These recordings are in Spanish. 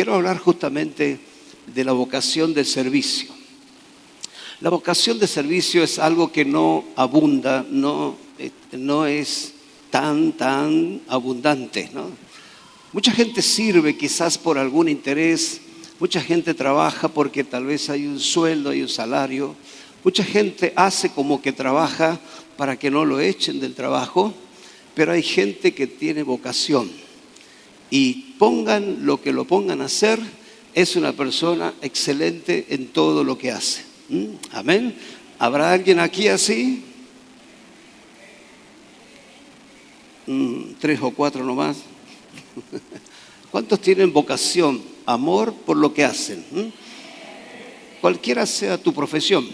quiero hablar justamente de la vocación del servicio. La vocación de servicio es algo que no abunda, no es tan abundante, ¿no? Mucha gente sirve quizás por algún interés, mucha gente trabaja porque tal vez hay un sueldo, hay un salario, mucha gente hace como que trabaja para que no lo echen del trabajo, pero hay gente que tiene vocación y pongan lo que lo pongan a hacer, es una persona excelente en todo lo que hace. Amén. ¿Habrá alguien aquí así? 3 o 4 nomás. ¿Cuántos tienen vocación, amor por lo que hacen? Cualquiera sea tu profesión.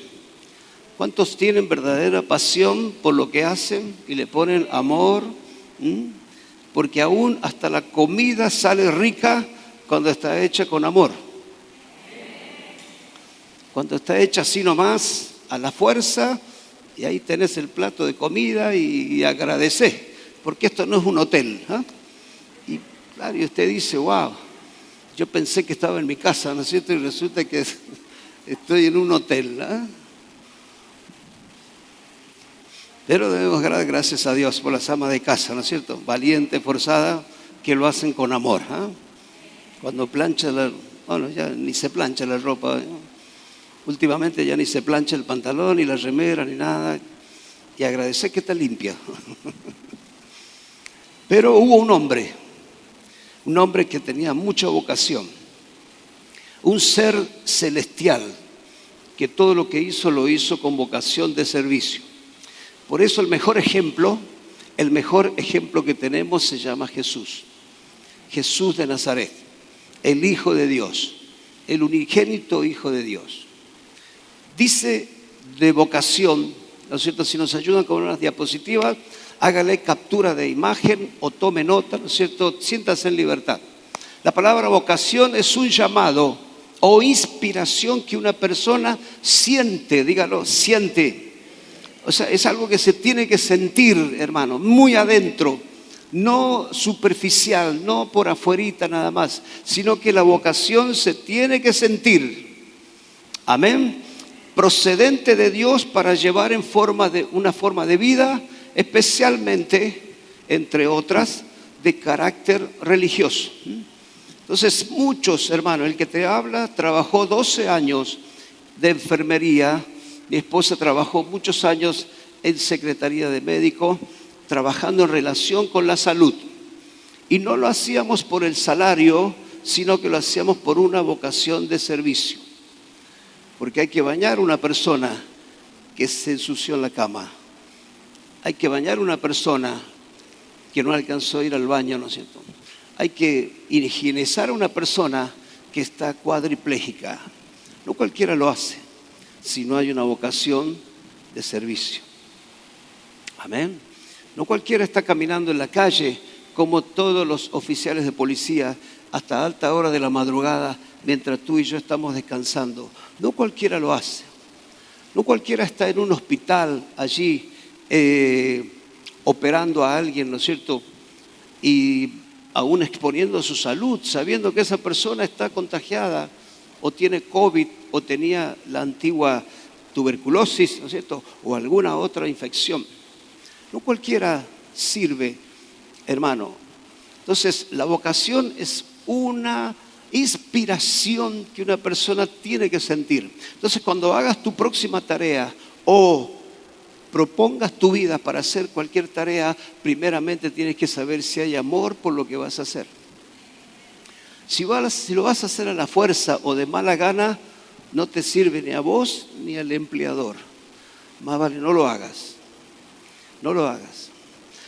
¿Cuántos tienen verdadera pasión por lo que hacen y le ponen amor? Porque aún hasta la comida sale rica cuando está hecha con amor. Cuando está hecha así nomás, a la fuerza, y ahí tenés el plato de comida y agradecés, porque esto no es un hotel, ¿eh? Y claro, y usted dice, wow, yo pensé que estaba en mi casa, ¿no es cierto? Y resulta que estoy en un hotel, ¿eh? Pero debemos dar gracias a Dios por las amas de casa, ¿no es cierto? Valiente, forzada, que lo hacen con amor, ¿eh? Cuando plancha bueno, ya ni se plancha la ropa, ¿eh? Últimamente ya ni se plancha el pantalón, ni la remera, ni nada. Y agradecer que está limpia. Pero hubo un hombre que tenía mucha vocación. Un ser celestial que todo lo que hizo lo hizo con vocación de servicio. Por eso el mejor ejemplo que tenemos se llama Jesús. Jesús de Nazaret, el Hijo de Dios, el unigénito Hijo de Dios. Dice de vocación, ¿no es cierto? Si nos ayudan con unas diapositivas, hágale captura de imagen o tome nota, ¿no es cierto? Siéntase en libertad. La palabra vocación es un llamado o inspiración que una persona siente, dígalo, siente. O sea, es algo que se tiene que sentir, hermano, muy adentro, no superficial, no por afuerita nada más, sino que la vocación se tiene que sentir. Amén. Procedente de Dios para llevar en una forma de vida, especialmente, entre otras, de carácter religioso. Entonces, muchos, hermanos, el que te habla trabajó 12 años de enfermería. Mi esposa trabajó muchos años en secretaría de médico, trabajando en relación con la salud. Y no lo hacíamos por el salario, sino que lo hacíamos por una vocación de servicio. Porque hay que bañar a una persona que se ensució en la cama. Hay que bañar a una persona que no alcanzó a ir al baño, ¿no es cierto? Hay que higienizar a una persona que está cuadriplégica. No cualquiera lo hace, si no hay una vocación de servicio. Amén. No cualquiera está caminando en la calle como todos los oficiales de policía hasta alta hora de la madrugada mientras tú y yo estamos descansando. No cualquiera lo hace. No cualquiera está en un hospital allí operando a alguien, ¿no es cierto? Y aún exponiendo su salud, sabiendo que esa persona está contagiada o tiene COVID o tenía la antigua tuberculosis, ¿no es cierto? O alguna otra infección. No cualquiera sirve, hermano. Entonces, la vocación es una inspiración que una persona tiene que sentir. Entonces, cuando hagas tu próxima tarea o propongas tu vida para hacer cualquier tarea, primeramente tienes que saber si hay amor por lo que vas a hacer. Si lo vas a hacer a la fuerza o de mala gana, no te sirve ni a vos ni al empleador. Más vale no lo hagas. No lo hagas.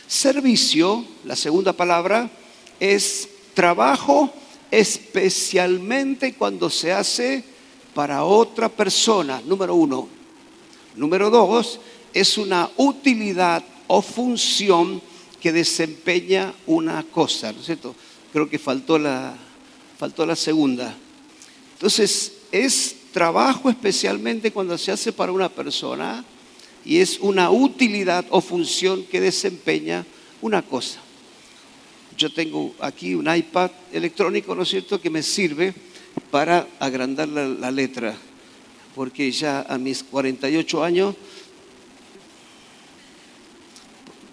Servicio, la segunda palabra, es trabajo especialmente cuando se hace para otra persona, número 1. Número 2, es una utilidad o función que desempeña una cosa, ¿no es cierto? Creo que faltó la segunda. Entonces, es trabajo especialmente cuando se hace para una persona y es una utilidad o función que desempeña una cosa. yo tengo aquí un iPad electrónico, ¿no es cierto?, que me sirve para agrandar la letra, porque ya a mis 48 años,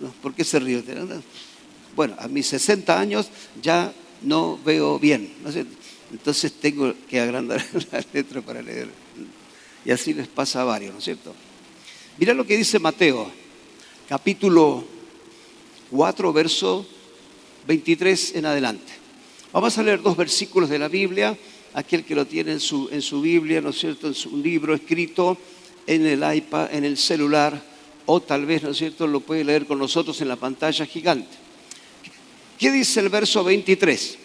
no, ¿por qué se ríe? Bueno, a mis 60 años ya no veo bien, ¿no es cierto? Entonces tengo que agrandar la letra para leer. Y así les pasa a varios, ¿no es cierto? Mira lo que dice Mateo, capítulo 4, verso 23 en adelante. Vamos a leer 2 versículos de la Biblia. Aquel que lo tiene en su Biblia, ¿no es cierto?, en un libro escrito en el iPad, en el celular, o tal vez, ¿no es cierto?, lo puede leer con nosotros en la pantalla gigante. ¿Qué dice el verso 23?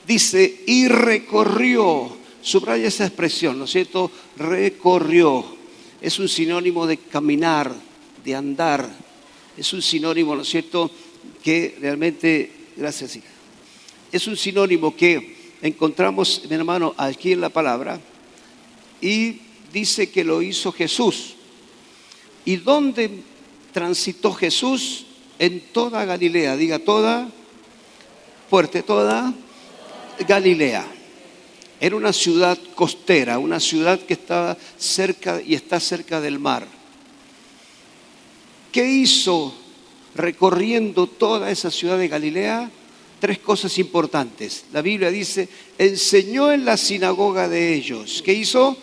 Dice, y recorrió, subraya esa expresión, ¿no es cierto?, recorrió. Es un sinónimo de caminar, de andar. Es un sinónimo, ¿no es cierto?, que realmente, gracias hija, es un sinónimo que encontramos, mi hermano, aquí en la palabra, y dice que lo hizo Jesús. ¿Y dónde transitó Jesús? En toda Galilea, diga toda, fuerte, toda Galilea. Era una ciudad costera, una ciudad que estaba cerca y está cerca del mar. ¿Qué hizo recorriendo toda esa ciudad de Galilea? 3 cosas importantes. La Biblia dice, enseñó en la sinagoga de ellos. ¿Qué hizo?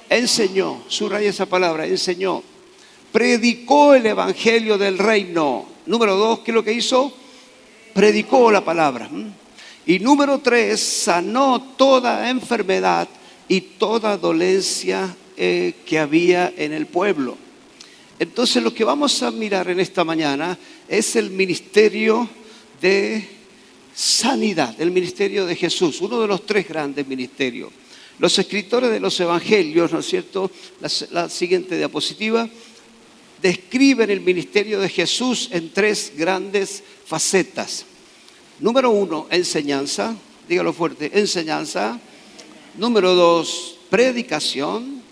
Enseñó, subraya esa palabra, enseñó. Predicó el evangelio del reino. Número 2, ¿qué es lo que hizo? Predicó la palabra. Y número 3, sanó toda enfermedad y toda dolencia que había en el pueblo. Entonces lo que vamos a mirar en esta mañana es el ministerio de sanidad, el ministerio de Jesús, uno de los 3 grandes ministerios. Los escritores de los evangelios, ¿no es cierto?, la siguiente diapositiva, describen el ministerio de Jesús en 3 grandes facetas. Número 1, enseñanza, dígalo fuerte, enseñanza. Número 2, predicación.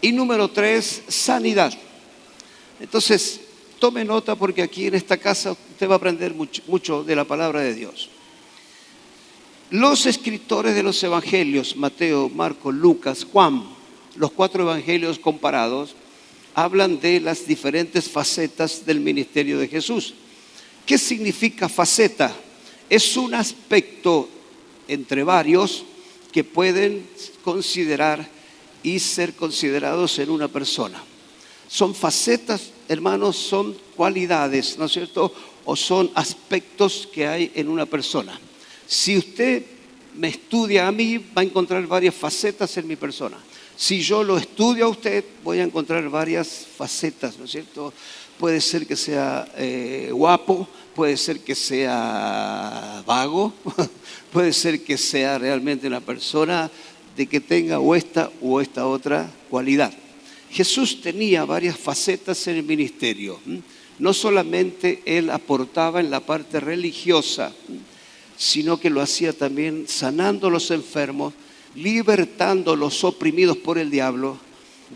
Y número 3, sanidad. Entonces, tome nota porque aquí en esta casa usted va a aprender mucho de la palabra de Dios. Los escritores de los evangelios, Mateo, Marcos, Lucas, Juan, los 4 evangelios comparados, hablan de las diferentes facetas del ministerio de Jesús. ¿Qué significa faceta? Es un aspecto entre varios que pueden considerar y ser considerados en una persona. Son facetas, hermanos, son cualidades, ¿no es cierto? O son aspectos que hay en una persona. Si usted me estudia a mí, va a encontrar varias facetas en mi persona. Si yo lo estudio a usted, voy a encontrar varias facetas, ¿no es cierto? Puede ser que sea guapo, puede ser que sea vago, puede ser que sea realmente una persona de que tenga o esta otra cualidad. Jesús tenía varias facetas en el ministerio. No solamente Él aportaba en la parte religiosa, sino que lo hacía también sanando a los enfermos, libertando a los oprimidos por el diablo,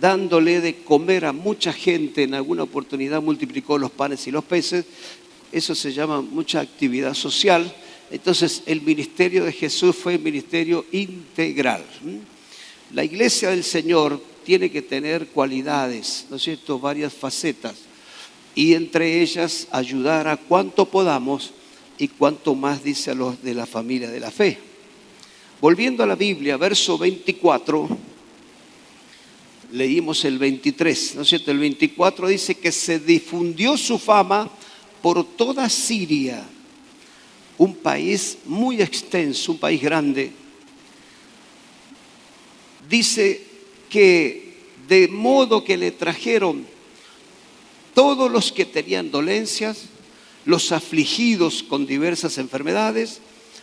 dándole de comer a mucha gente. En alguna oportunidad multiplicó los panes y los peces. Eso se llama mucha actividad social. Entonces el ministerio de Jesús fue un ministerio integral. La iglesia del Señor tiene que tener cualidades, ¿no es cierto?, varias facetas, y entre ellas ayudar a cuanto podamos y cuanto más, dice, a los de la familia de la fe. Volviendo a la Biblia, verso 24, leímos el 23, ¿no es cierto? El 24 dice que se difundió su fama por toda Siria, un país muy extenso, un país grande. Dice que de modo que le trajeron todos los que tenían dolencias, los afligidos con diversas enfermedades,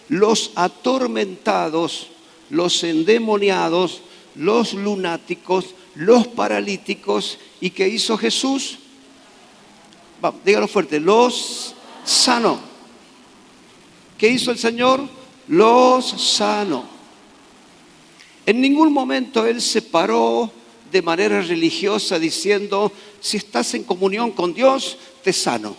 los atormentados, los endemoniados, los lunáticos, los paralíticos. ¿Y qué hizo Jesús? Dígalo fuerte, los sanó. ¿Qué hizo el Señor? Los sanó. En ningún momento Él se paró de manera religiosa diciendo, si estás en comunión con Dios, te sano.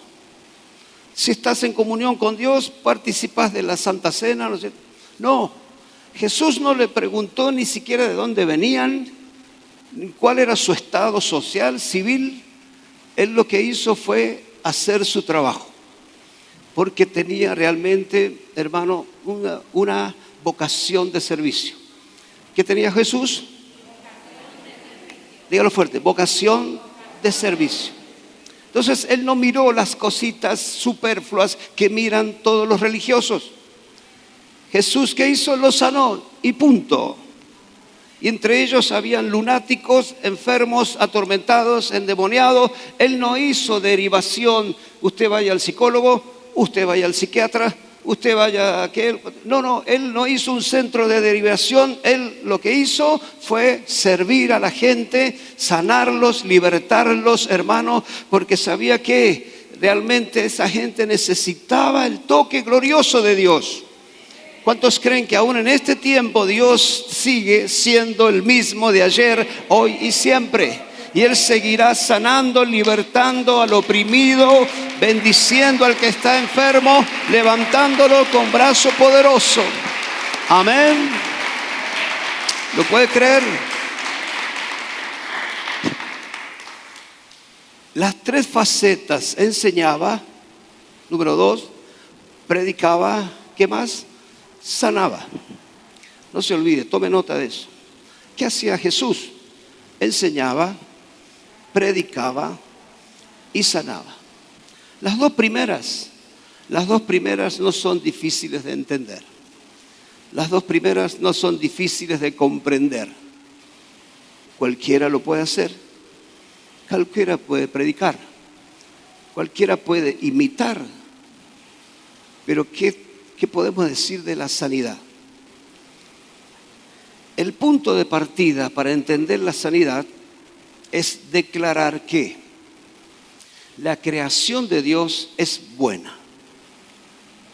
Si estás en comunión con Dios, participas de la Santa Cena, ¿no es cierto? No, Jesús no le preguntó ni siquiera de dónde venían, ni cuál era su estado social, civil. Él lo que hizo fue hacer su trabajo, porque tenía realmente, hermano, una vocación de servicio. ¿Qué tenía Jesús? Dígalo fuerte, vocación de servicio. Entonces, Él no miró las cositas superfluas que miran todos los religiosos. Jesús, ¿qué hizo? Los sanó y punto. Y entre ellos habían lunáticos, enfermos, atormentados, endemoniados. Él no hizo derivación. Usted vaya al psicólogo, usted vaya al psiquiatra, usted vaya a aquel. No, Él no hizo un centro de derivación. Él lo que hizo fue servir a la gente, sanarlos, libertarlos, hermanos, porque sabía que realmente esa gente necesitaba el toque glorioso de Dios. ¿Cuántos creen que aún en este tiempo Dios sigue siendo el mismo de ayer, hoy y siempre? Y Él seguirá sanando, libertando al oprimido, bendiciendo al que está enfermo, levantándolo con brazo poderoso. Amén. ¿Lo puede creer? Las tres facetas: enseñaba, número 2, predicaba, ¿qué más? Sanaba. No se olvide, tome nota de eso. ¿Qué hacía Jesús? Enseñaba, predicaba y sanaba. Las dos primeras no son difíciles de entender. Las dos primeras no son difíciles de comprender. Cualquiera lo puede hacer. Cualquiera puede predicar. Cualquiera puede imitar. Pero ¿qué podemos decir de la sanidad? El punto de partida para entender la sanidad es declarar que la creación de Dios es buena.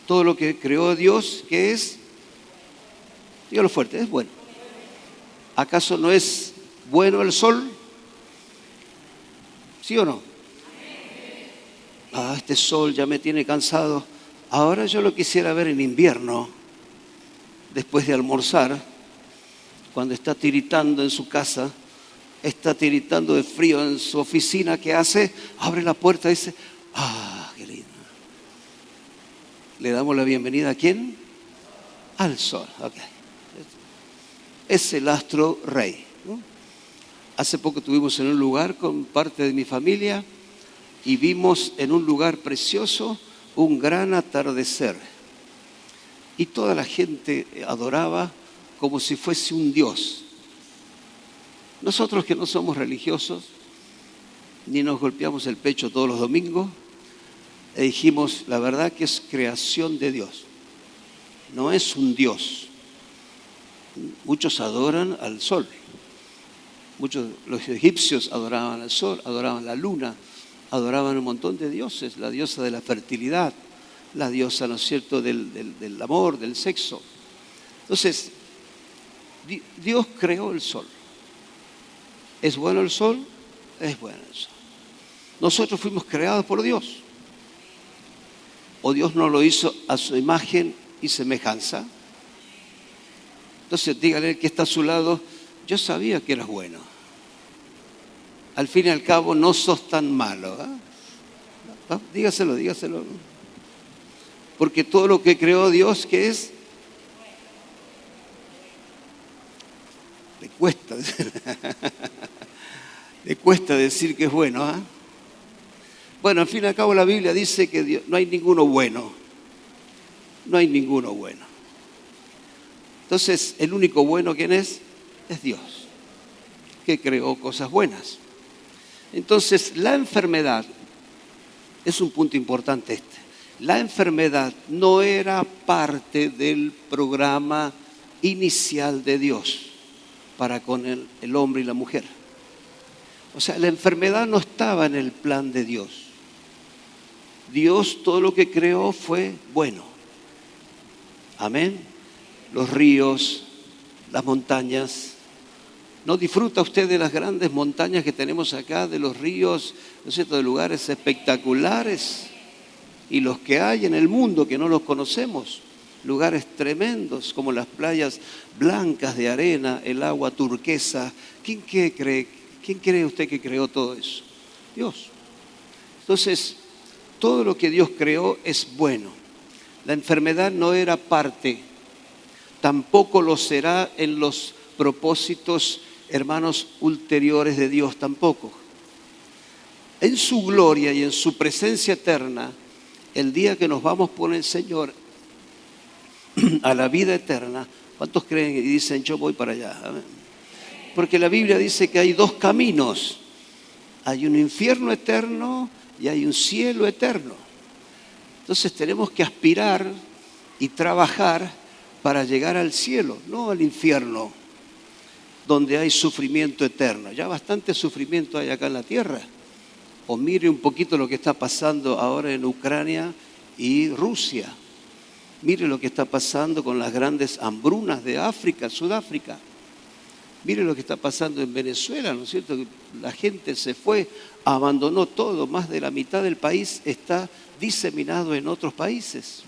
Todo lo que creó Dios, ¿qué es? Dígalo fuerte, es bueno. ¿Acaso no es bueno el sol? ¿Sí o no? Este sol ya me tiene cansado. Ahora yo lo quisiera ver en invierno, después de almorzar, cuando está tiritando en su casa, está tiritando de frío en su oficina. ¿Qué hace? Abre la puerta y dice, qué lindo. Le damos la bienvenida ¿a quién? Al sol. Okay. Es el astro rey, ¿no? Hace poco estuvimos en un lugar con parte de mi familia y vimos en un lugar precioso un gran atardecer. Y toda la gente adoraba como si fuese un dios. Nosotros que no somos religiosos, ni nos golpeamos el pecho todos los domingos, dijimos, la verdad que es creación de Dios. No es un dios. Muchos adoran al sol. Los egipcios adoraban al sol, adoraban la luna, adoraban un montón de dioses, la diosa de la fertilidad, la diosa, ¿no es cierto?, del amor, del sexo. Entonces, Dios creó el sol. ¿Es bueno el sol? Es bueno el sol. Nosotros fuimos creados por Dios. ¿O Dios no lo hizo a su imagen y semejanza? Entonces, dígale al que está a su lado, yo sabía que eras bueno. Al fin y al cabo no sos tan malo. Dígaselo. Porque todo lo que creó Dios, ¿qué es? Le cuesta decir que es bueno. Bueno, al fin y al cabo la Biblia dice que Dios, no hay ninguno bueno. No hay ninguno bueno. Entonces, el único bueno, ¿quién es? Es Dios, que creó cosas buenas. Entonces, la enfermedad, es un punto importante este. La enfermedad no era parte del programa inicial de Dios para con el hombre y la mujer. O sea, la enfermedad no estaba en el plan de Dios. Dios todo lo que creó fue bueno. Amén. Los ríos, las montañas. ¿No disfruta usted de las grandes montañas que tenemos acá, de los ríos, ¿no es cierto?, de lugares espectaculares? y los que hay en el mundo que no los conocemos. Lugares tremendos como las playas blancas de arena, el agua turquesa. ¿Quién cree usted que creó todo eso? Dios. Entonces, todo lo que Dios creó es bueno. La enfermedad no era parte, tampoco lo será en los propósitos, hermanos, ulteriores de Dios tampoco. En su gloria y en su presencia eterna, el día que nos vamos por el Señor a la vida eterna, ¿cuántos creen y dicen yo voy para allá? Amén. Porque la Biblia dice que hay dos caminos. Hay un infierno eterno y hay un cielo eterno. Entonces tenemos que aspirar y trabajar para llegar al cielo, no al infierno, donde hay sufrimiento eterno. Ya bastante sufrimiento hay acá en la tierra. O mire un poquito lo que está pasando ahora en Ucrania y Rusia. Mire lo que está pasando con las grandes hambrunas de África, Sudáfrica. Mire lo que está pasando en Venezuela, ¿no es cierto? La gente se fue, abandonó todo. Más de la mitad del país está diseminado en otros países.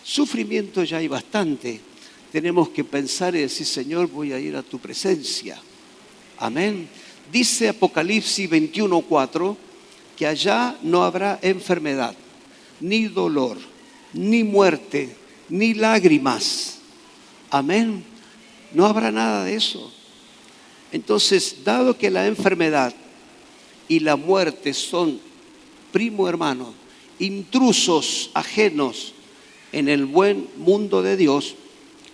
Sufrimiento ya hay bastante. Tenemos que pensar y decir, Señor, voy a ir a tu presencia. Amén. Dice Apocalipsis 21:4 que allá no habrá enfermedad, ni dolor, ni muerte, ni lágrimas. Amén. No habrá nada de eso. Entonces, dado que la enfermedad y la muerte son, primo hermano, intrusos ajenos en el buen mundo de Dios,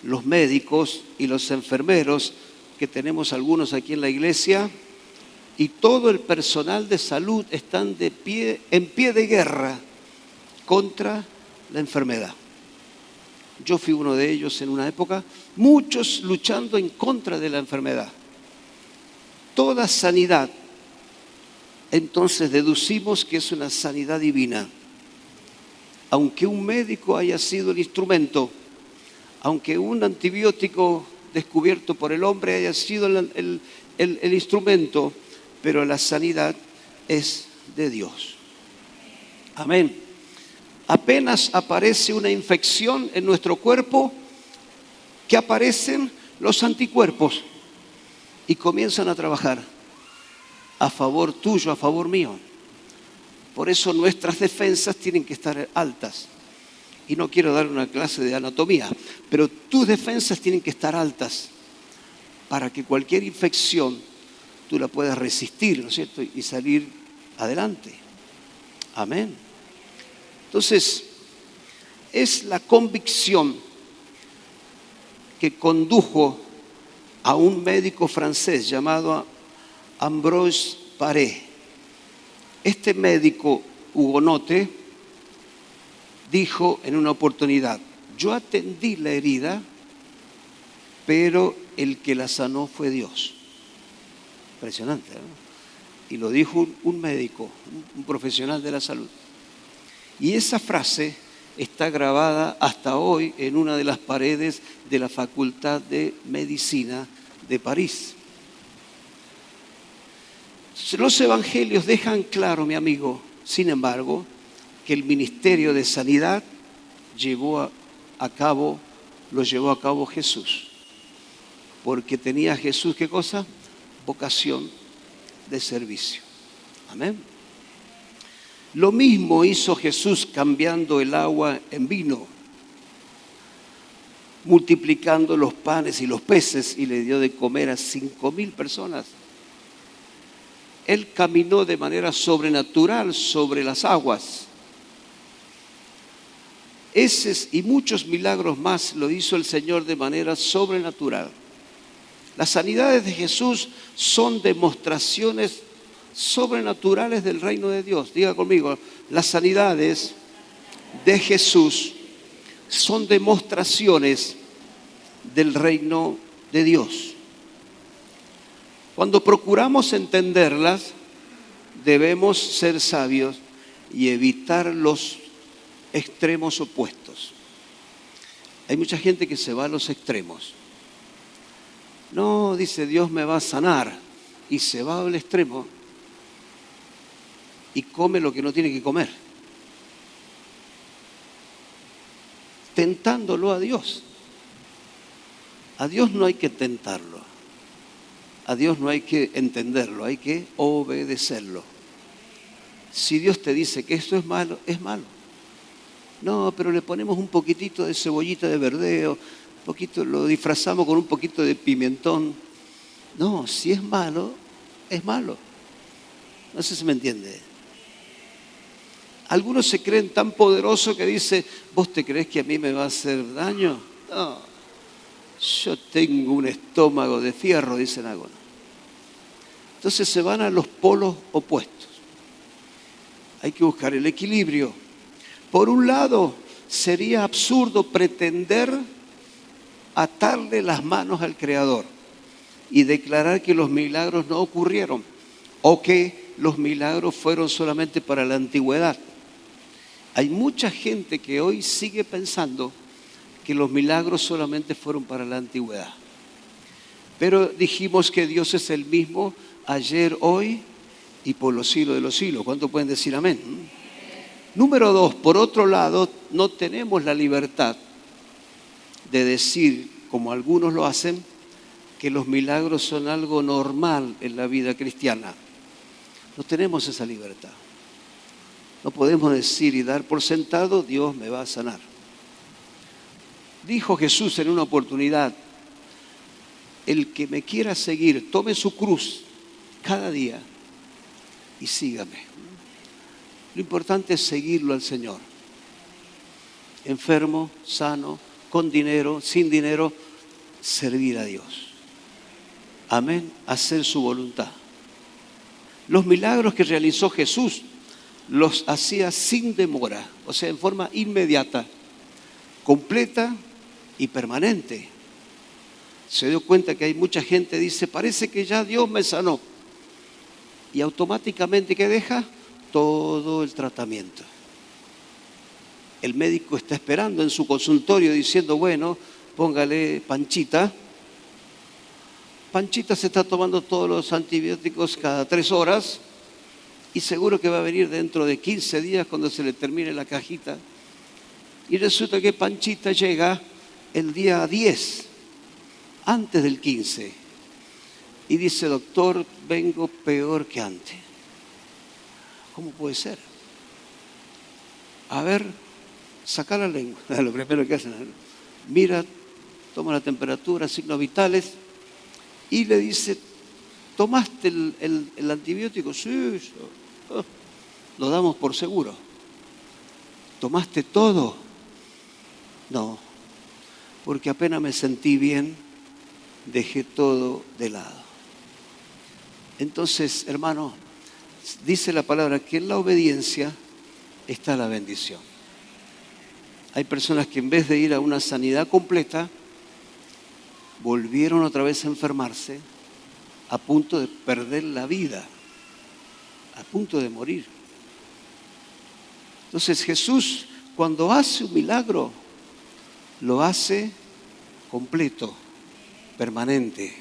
los médicos y los enfermeros, que tenemos algunos aquí en la iglesia, y todo el personal de salud están en pie de guerra contra la enfermedad. Yo fui uno de ellos en una época, muchos luchando en contra de la enfermedad. Toda sanidad, entonces deducimos que es una sanidad divina. Aunque un médico haya sido el instrumento, aunque un antibiótico descubierto por el hombre haya sido el instrumento, pero la sanidad es de Dios. Amén. Apenas aparece una infección en nuestro cuerpo, que aparecen los anticuerpos y comienzan a trabajar a favor tuyo, a favor mío. Por eso nuestras defensas tienen que estar altas. Y no quiero dar una clase de anatomía, pero tus defensas tienen que estar altas para que cualquier infección tú la puedas resistir, ¿no es cierto? Y salir adelante. Amén. Entonces, es la convicción que condujo a un médico francés llamado Ambroise Paré. Este médico hugonote dijo en una oportunidad: yo atendí la herida, pero el que la sanó fue Dios. Impresionante, ¿no? Y lo dijo un médico, un profesional de la salud. Y esa frase está grabada hasta hoy en una de las paredes de la Facultad de Medicina de París. Los evangelios dejan claro, mi amigo, sin embargo, que el ministerio de sanidad lo llevó a cabo Jesús. Porque tenía Jesús, ¿qué cosa? Vocación de servicio. Amén. Lo mismo hizo Jesús cambiando el agua en vino, multiplicando los panes y los peces, y le dio de comer a 5,000 personas. Él caminó de manera sobrenatural sobre las aguas. Esos y muchos milagros más lo hizo el Señor de manera sobrenatural. Las sanidades de Jesús son demostraciones sobrenaturales del reino de Dios. Diga conmigo, las sanidades de Jesús son demostraciones del reino de Dios. Cuando procuramos entenderlas, debemos ser sabios y evitar los extremos opuestos. Hay mucha gente que se va a los extremos. No, dice, Dios me va a sanar, y se va al extremo y come lo que no tiene que comer. tentándolo a Dios. A Dios no hay que tentarlo. A Dios no hay que entenderlo, hay que obedecerlo. Si Dios te dice que esto es malo, es malo. No, pero le ponemos un poquitito de cebollita de verdeo, lo disfrazamos con un poquito de pimentón. No, si es malo, es malo. No sé si me entiende. Algunos se creen tan poderosos que dicen, ¿vos te crees que a mí me va a hacer daño? No, yo tengo un estómago de fierro, dicen algunos. Entonces se van a los polos opuestos. Hay que buscar el equilibrio. Por un lado, sería absurdo pretender atarle las manos al Creador y declarar que los milagros no ocurrieron o que los milagros fueron solamente para la antigüedad. Hay mucha gente que hoy sigue pensando que los milagros solamente fueron para la antigüedad. Pero dijimos que Dios es el mismo ayer, hoy y por los siglos de los siglos. ¿Cuántos pueden decir amén? Número 2, por otro lado, no tenemos la libertad de decir, como algunos lo hacen, que los milagros son algo normal en la vida cristiana. No tenemos esa libertad. No podemos decir y dar por sentado, Dios me va a sanar. Dijo Jesús en una oportunidad, el que me quiera seguir, tome su cruz cada día y sígame. Lo importante es seguirlo al Señor. Enfermo, sano, con dinero, sin dinero, servir a Dios. Amén, hacer su voluntad. Los milagros que realizó Jesús los hacía sin demora, o sea, en forma inmediata, completa y permanente. Se dio cuenta que hay mucha gente que dice, parece que ya Dios me sanó. Y automáticamente, ¿qué deja? Todo el tratamiento. El médico está esperando en su consultorio diciendo, bueno, póngale Panchita. Panchita se está tomando todos los antibióticos cada 3 horas y seguro que va a venir dentro de 15 días cuando se le termine la cajita. Y resulta que Panchita llega el día 10, antes del 15. Y dice, doctor, vengo peor que antes. ¿Cómo puede ser? A ver, saca la lengua. Lo primero que hacen, mira, toma la temperatura, signos vitales, y le dice, ¿tomaste el antibiótico? Sí, lo damos por seguro. ¿Tomaste todo? No, porque apenas me sentí bien, dejé todo de lado. Entonces, hermano, dice la palabra que en la obediencia está la bendición. Hay personas que en vez de ir a una sanidad completa, volvieron otra vez a enfermarse, a punto de perder la vida, a punto de morir. Entonces Jesús, cuando hace un milagro, lo hace completo, permanente.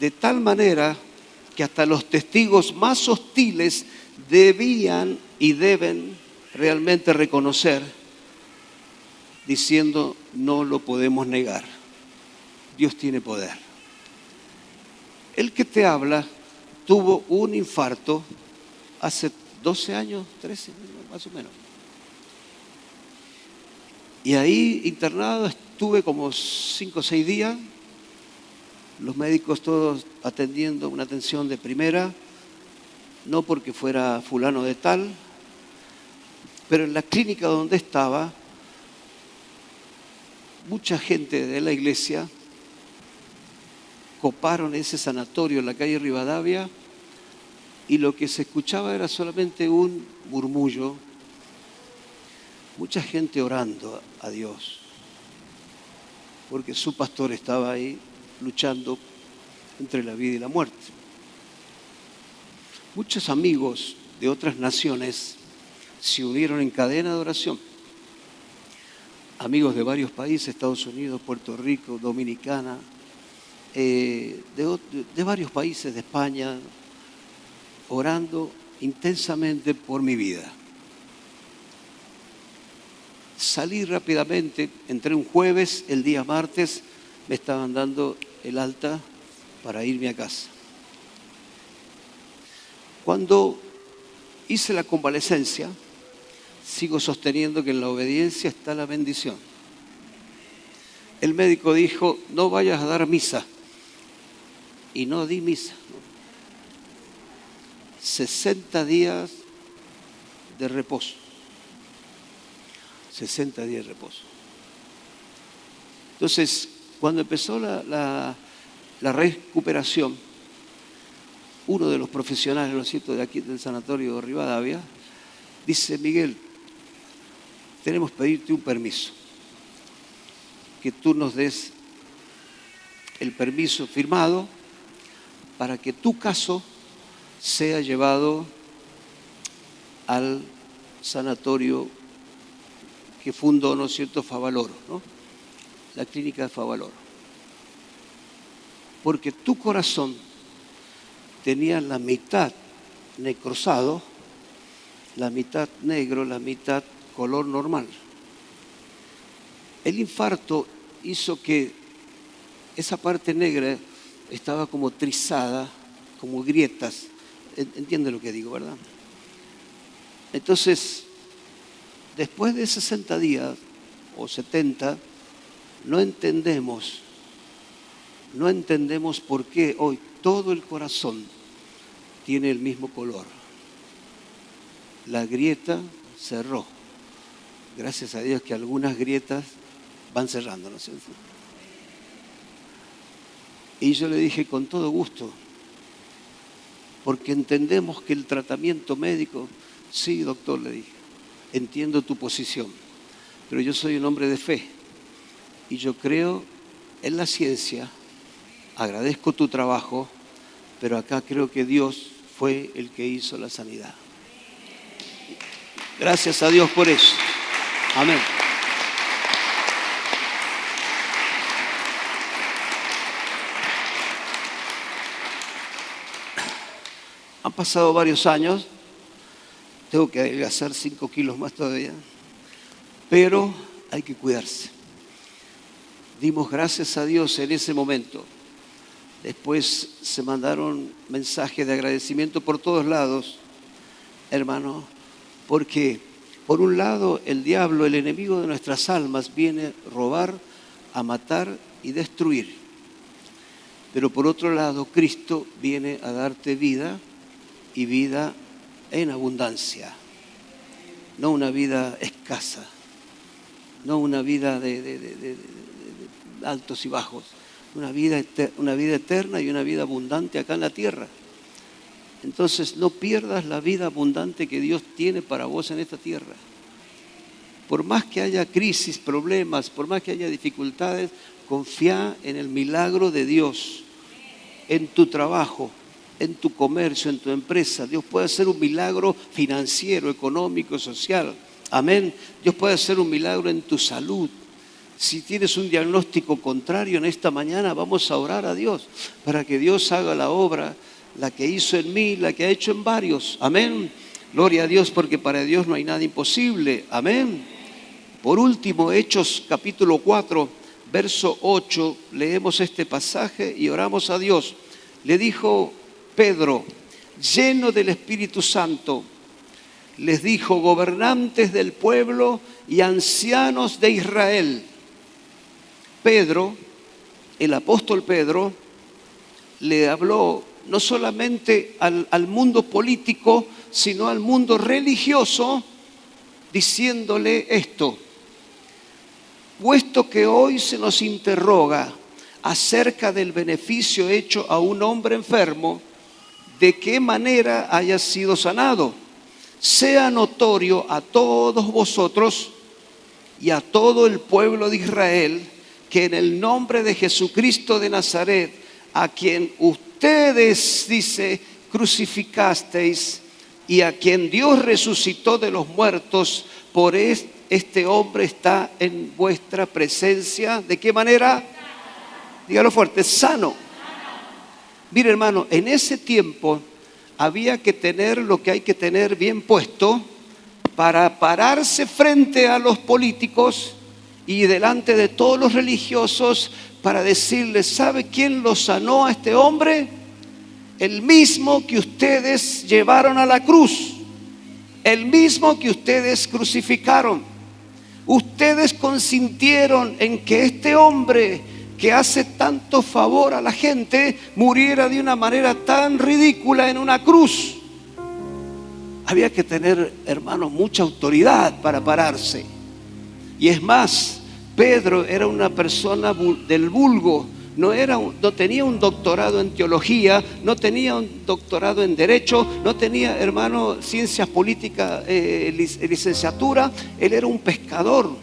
De tal manera que hasta los testigos más hostiles debían y deben realmente reconocer, diciendo, no lo podemos negar. Dios tiene poder. El que te habla tuvo un infarto hace 12 años, 13 más o menos. Y ahí internado estuve como 5 o 6 días, los médicos todos atendiendo una atención de primera, no porque fuera fulano de tal, pero en la clínica donde estaba, mucha gente de la iglesia coparon ese sanatorio en la calle Rivadavia y lo que se escuchaba era solamente un murmullo, mucha gente orando a Dios, porque su pastor estaba ahí luchando entre la vida y la muerte. Muchos amigos de otras naciones se unieron en cadena de oración. Amigos de varios países, Estados Unidos, Puerto Rico, Dominicana, de varios países de España, orando intensamente por mi vida. salí rápidamente, entré un jueves, el día martes me estaban dando el alta para irme a casa. Cuando hice la convalecencia, sigo sosteniendo que en la obediencia está la bendición. El médico dijo, no vayas a dar misa. Y no di misa. 60 días de reposo. 60 días de reposo. Entonces, cuando empezó la recuperación, uno de los profesionales, ¿no es cierto?, de aquí del sanatorio Rivadavia, dice, Miguel, tenemos que pedirte un permiso, que tú nos des el permiso firmado para que tu caso sea llevado al sanatorio que fundó, ¿no es cierto?, Favaloro, ¿no? La clínica de Favaloro. Porque tu corazón tenía la mitad necrosado, la mitad negro, la mitad color normal. El infarto hizo que esa parte negra estaba como trizada, como grietas. Entiende lo que digo, ¿verdad? Entonces, después de 60 días o 70, no entendemos por qué hoy todo el corazón tiene el mismo color. La grieta cerró. Gracias a Dios que algunas grietas van cerrando, ¿no es cierto? Y yo le dije con todo gusto, porque entendemos que el tratamiento médico, sí, doctor, le dije, entiendo tu posición, pero yo soy un hombre de fe y yo creo en la ciencia, agradezco tu trabajo, pero acá creo que Dios fue el que hizo la sanidad. Gracias a Dios por eso. Amén. Han pasado varios años, tengo que adelgazar 5 kilos más todavía, pero hay que cuidarse. Dimos gracias a Dios en ese momento. Después se mandaron mensajes de agradecimiento por todos lados, hermano, porque por un lado el diablo, el enemigo de nuestras almas, viene a robar, a matar y destruir. Pero por otro lado, Cristo viene a darte vida y vida en abundancia. No una vida escasa, no una vida de altos y bajos, una vida eterna y una vida abundante acá en la tierra. Entonces no pierdas la vida abundante que Dios tiene para vos en esta tierra. Por más que haya crisis, problemas, por más que haya dificultades, confía en el milagro de Dios, en tu trabajo, en tu comercio, en tu empresa. Dios puede hacer un milagro financiero, económico, social. Amén. Dios puede hacer un milagro en tu salud. Si tienes un diagnóstico contrario en esta mañana, vamos a orar a Dios para que Dios haga la obra, la que hizo en mí, la que ha hecho en varios. Amén. Gloria a Dios, porque para Dios no hay nada imposible. Amén. Por último, Hechos capítulo 4, verso 8, leemos este pasaje y oramos a Dios. Le dijo Pedro, lleno del Espíritu Santo, les dijo, gobernantes del pueblo y ancianos de Israel. Pedro, el apóstol Pedro, le habló no solamente al mundo político, sino al mundo religioso, diciéndole esto: puesto que hoy se nos interroga acerca del beneficio hecho a un hombre enfermo, de qué manera haya sido sanado, sea notorio a todos vosotros y a todo el pueblo de Israel que en el nombre de Jesucristo de Nazaret, a quien ustedes, dice, crucificasteis y a quien Dios resucitó de los muertos, por este hombre está en vuestra presencia. ¿De qué manera? Dígalo fuerte, sano. Mire, hermano, en ese tiempo había que tener lo que hay que tener bien puesto para pararse frente a los políticos y delante de todos los religiosos para decirles: ¿sabe quién lo sanó a este hombre? El mismo que ustedes llevaron a la cruz, el mismo que ustedes crucificaron. Ustedes consintieron en que este hombre que hace tanto favor a la gente muriera de una manera tan ridícula en una cruz. Había que tener, hermanos, mucha autoridad para pararse. Y es más, Pedro era una persona del vulgo. No tenía un doctorado en teología, no tenía un doctorado en derecho, no tenía, hermano, ciencias políticas, licenciatura. Él era un pescador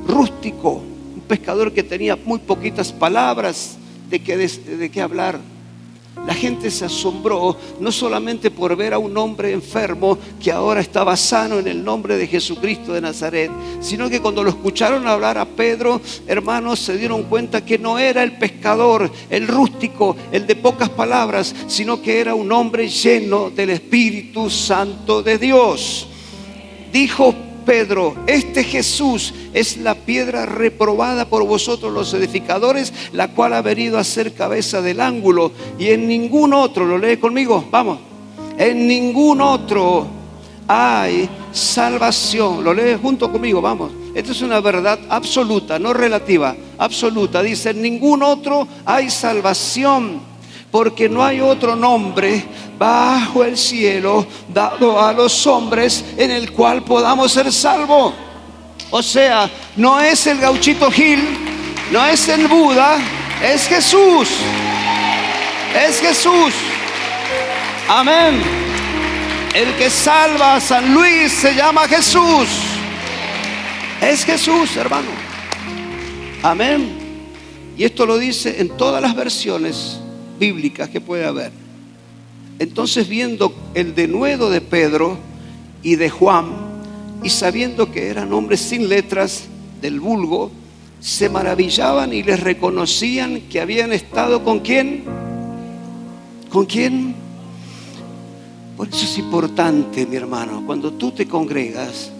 rústico, un pescador que tenía muy poquitas palabras de qué hablar. La gente se asombró no solamente por ver a un hombre enfermo que ahora estaba sano en el nombre de Jesucristo de Nazaret, sino que cuando lo escucharon hablar a Pedro, hermanos, se dieron cuenta que no era el pescador, el rústico, el de pocas palabras, sino que era un hombre lleno del Espíritu Santo de Dios. Dijo Pedro: este Jesús es la piedra reprobada por vosotros los edificadores, la cual ha venido a ser cabeza del ángulo, y en ningún otro, lo lee conmigo, vamos, en ningún otro hay salvación. Lo lee junto conmigo, vamos. Esta es una verdad absoluta, no relativa, absoluta. Dice: en ningún otro hay salvación, porque no hay otro nombre bajo el cielo dado a los hombres en el cual podamos ser salvos. O sea, no es el Gauchito Gil, no es el Buda, es Jesús. Es Jesús. Amén. El que salva a San Luis se llama Jesús. Es Jesús, hermano. Amén. Y esto lo dice en todas las versiones bíblicas que puede haber. Entonces, viendo el denuedo de Pedro y de Juan, y sabiendo que eran hombres sin letras del vulgo, se maravillaban y les reconocían que habían estado ¿con quién? ¿Con quién? Por eso es importante, mi hermano, cuando tú te congregas,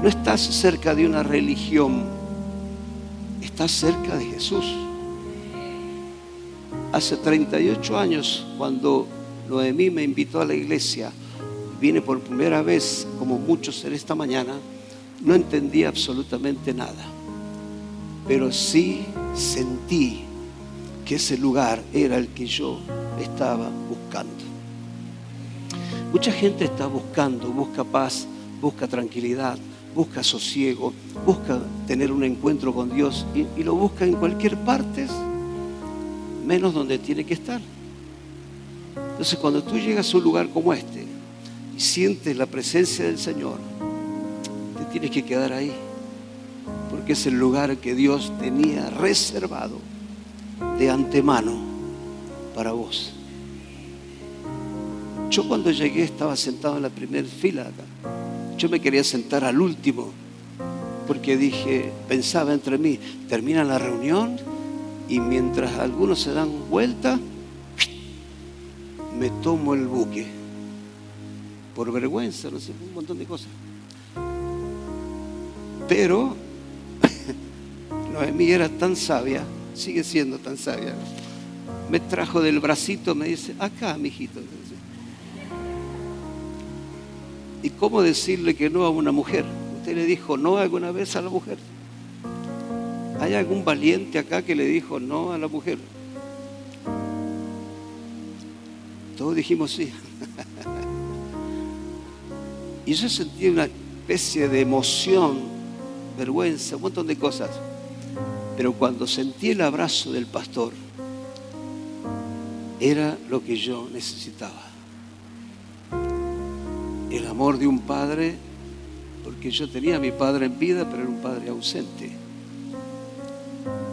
no estás cerca de una religión, estás cerca de Jesús. Hace 38 años, cuando Noemí me invitó a la iglesia, vine por primera vez, como muchos en esta mañana, no entendía absolutamente nada, pero sí sentí que ese lugar era el que yo estaba buscando. Mucha gente está busca paz, busca tranquilidad, busca sosiego, busca tener un encuentro con Dios y lo busca en cualquier parte, menos donde tiene que estar. Entonces, cuando tú llegas a un lugar como este y sientes la presencia del Señor, te tienes que quedar ahí, porque es el lugar que Dios tenía reservado de antemano para vos. Yo cuando llegué estaba sentado en la primera fila acá. Yo me quería sentar al último, porque pensaba entre mí, termina la reunión y mientras algunos se dan vuelta, me tomo el buque. Por vergüenza, no sé, un montón de cosas. Pero Noemí era tan sabia, sigue siendo tan sabia. Me trajo del bracito, me dice: acá, mijito. ¿Y cómo decirle que no a una mujer? ¿Usted le dijo no alguna vez a la mujer? ¿Hay algún valiente acá que le dijo no a la mujer? Todos dijimos sí. Y yo sentí una especie de emoción, vergüenza, un montón de cosas. Pero cuando sentí el abrazo del pastor, era lo que yo necesitaba. El amor de un padre, porque yo tenía a mi padre en vida, pero era un padre ausente.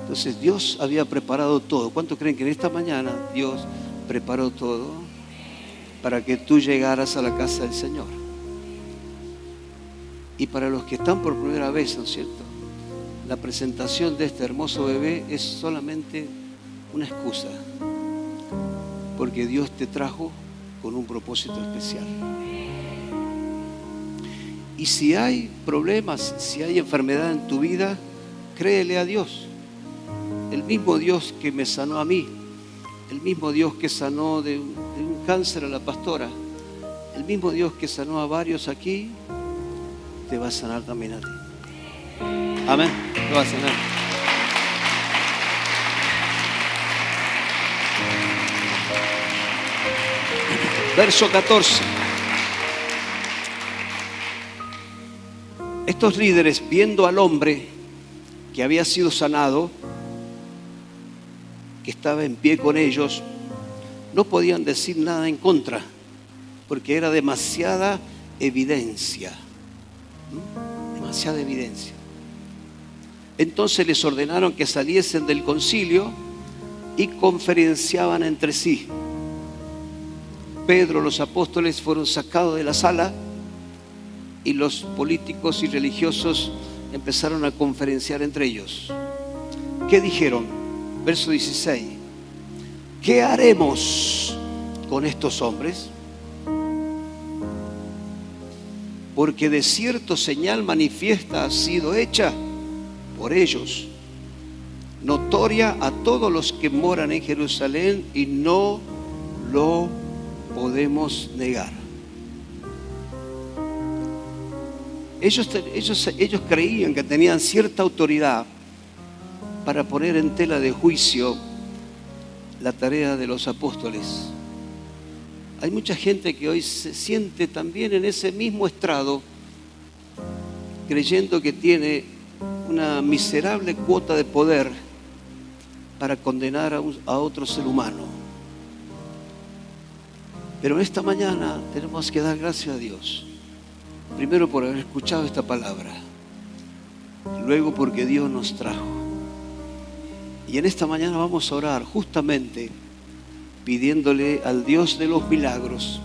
Entonces Dios había preparado todo. ¿Cuántos creen que en esta mañana Dios preparó todo para que tú llegaras a la casa del Señor? Y para los que están por primera vez, ¿no es cierto?, la presentación de este hermoso bebé es solamente una excusa, porque Dios te trajo con un propósito especial. Y si hay problemas, si hay enfermedad en tu vida, créele a Dios. El mismo Dios que me sanó a mí, el mismo Dios que sanó de un cáncer a la pastora, el mismo Dios que sanó a varios aquí, te va a sanar también a ti. Amén, te va a sanar. Verso 14. Estos líderes, viendo al hombre que había sido sanado, que estaba en pie con ellos, no podían decir nada en contra, porque era demasiada evidencia. Demasiada evidencia. Entonces les ordenaron que saliesen del concilio y conferenciaban entre sí. Pedro, los apóstoles fueron sacados de la sala y los políticos y religiosos empezaron a conferenciar entre ellos. ¿Qué dijeron? Verso 16. ¿Qué haremos con estos hombres? Porque de cierto señal manifiesta ha sido hecha por ellos, notoria a todos los que moran en Jerusalén, y no lo podemos negar. Ellos creían que tenían cierta autoridad para poner en tela de juicio la tarea de los apóstoles. Hay mucha gente que hoy se siente también en ese mismo estrado, creyendo que tiene una miserable cuota de poder para condenar a otro ser humano. Pero en esta mañana tenemos que dar gracias a Dios. Primero por haber escuchado esta palabra, luego porque Dios nos trajo. Y en esta mañana vamos a orar justamente pidiéndole al Dios de los milagros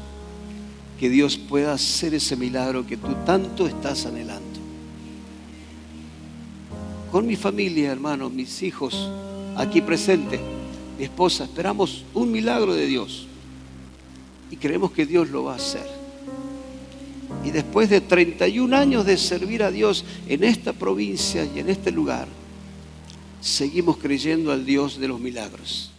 que Dios pueda hacer ese milagro que tú tanto estás anhelando. Con mi familia, hermanos, mis hijos aquí presentes, mi esposa, esperamos un milagro de Dios y creemos que Dios lo va a hacer. Y después de 31 años de servir a Dios en esta provincia y en este lugar, seguimos creyendo al Dios de los milagros.